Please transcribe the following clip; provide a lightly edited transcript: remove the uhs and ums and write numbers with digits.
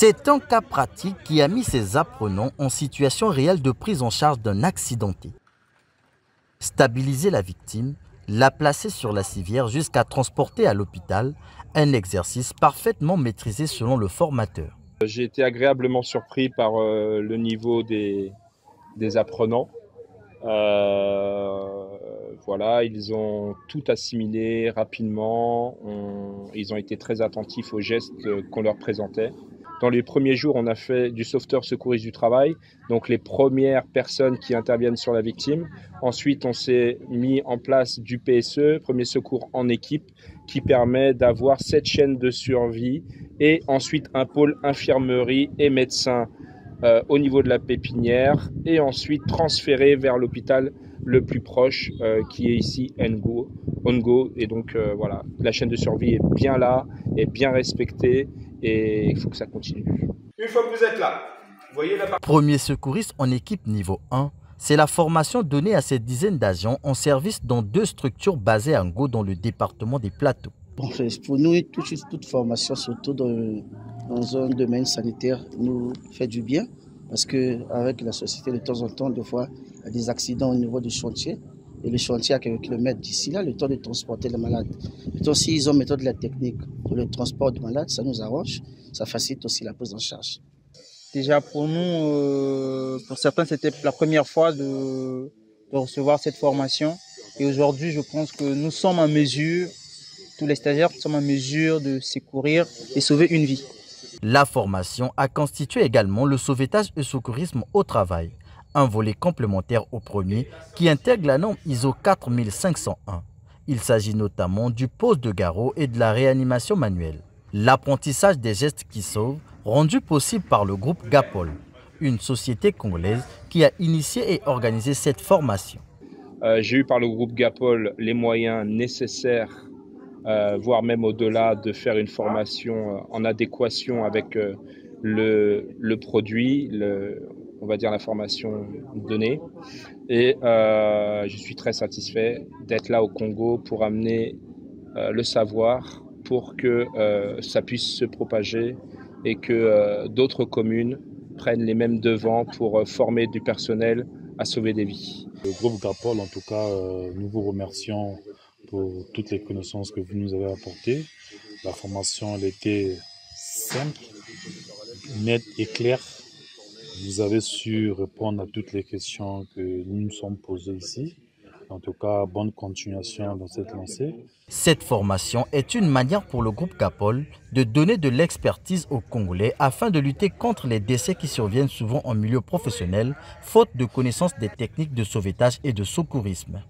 C'est un cas pratique qui a mis ces apprenants en situation réelle de prise en charge d'un accidenté. Stabiliser la victime, la placer sur la civière jusqu'à transporter à l'hôpital, un exercice parfaitement maîtrisé selon le formateur. J'ai été agréablement surpris par le niveau des apprenants. Voilà, ils ont tout assimilé rapidement, ils ont été très attentifs aux gestes qu'on leur présentait. Dans les premiers jours, on a fait du sauveteur secouriste du travail, donc les premières personnes qui interviennent sur la victime. Ensuite, on s'est mis en place du PSE, premier secours en équipe, qui permet d'avoir cette chaîne de survie et ensuite un pôle infirmerie et médecin au niveau de la pépinière et ensuite transféré vers l'hôpital le plus proche qui est ici Ongo. Et donc voilà, la chaîne de survie est bien là, est bien respectée et il faut que ça continue. Une fois que vous êtes là, vous voyez la partie. Premier secouriste en équipe niveau 1, c'est la formation donnée à ces dizaines d'agents en service dans 2 structures basées à Ngo dans le département des Plateaux. Bon, pour nous, toute formation, surtout dans un domaine sanitaire, nous fait du bien parce qu'avec la société, de temps en temps, des fois, il y a des accidents au niveau du chantier. Et le chantier à quelques kilomètres d'ici là, le temps de transporter les malades. Et s'ils ont méthode de la technique pour le transport de malades, ça nous arrange, ça facilite aussi la prise en charge. Déjà pour nous, pour certains, c'était la première fois de recevoir cette formation. Et aujourd'hui, je pense que nous sommes en mesure, tous les stagiaires sommes en mesure de secourir et sauver une vie. La formation a constitué également le sauvetage et secourisme au travail, un volet complémentaire au premier qui intègre la norme ISO 4501. Il s'agit notamment du pose de garrot et de la réanimation manuelle. L'apprentissage des gestes qui sauvent, rendu possible par le groupe Gapol, une société congolaise qui a initié et organisé cette formation. J'ai eu par le groupe Gapol les moyens nécessaires, voire même au-delà, de faire une formation en adéquation avec le produit, on va dire la formation donnée. Et je suis très satisfait d'être là au Congo pour amener le savoir pour que ça puisse se propager et que d'autres communes prennent les mêmes devants pour former du personnel à sauver des vies. Le groupe Gapol, en tout cas, nous vous remercions pour toutes les connaissances que vous nous avez apportées. La formation, elle était simple, nette et claire. Vous avez su répondre à toutes les questions que nous nous sommes posées ici. En tout cas, bonne continuation dans cette lancée. Cette formation est une manière pour le groupe Gapol de donner de l'expertise aux Congolais afin de lutter contre les décès qui surviennent souvent en milieu professionnel, faute de connaissance des techniques de sauvetage et de secourisme.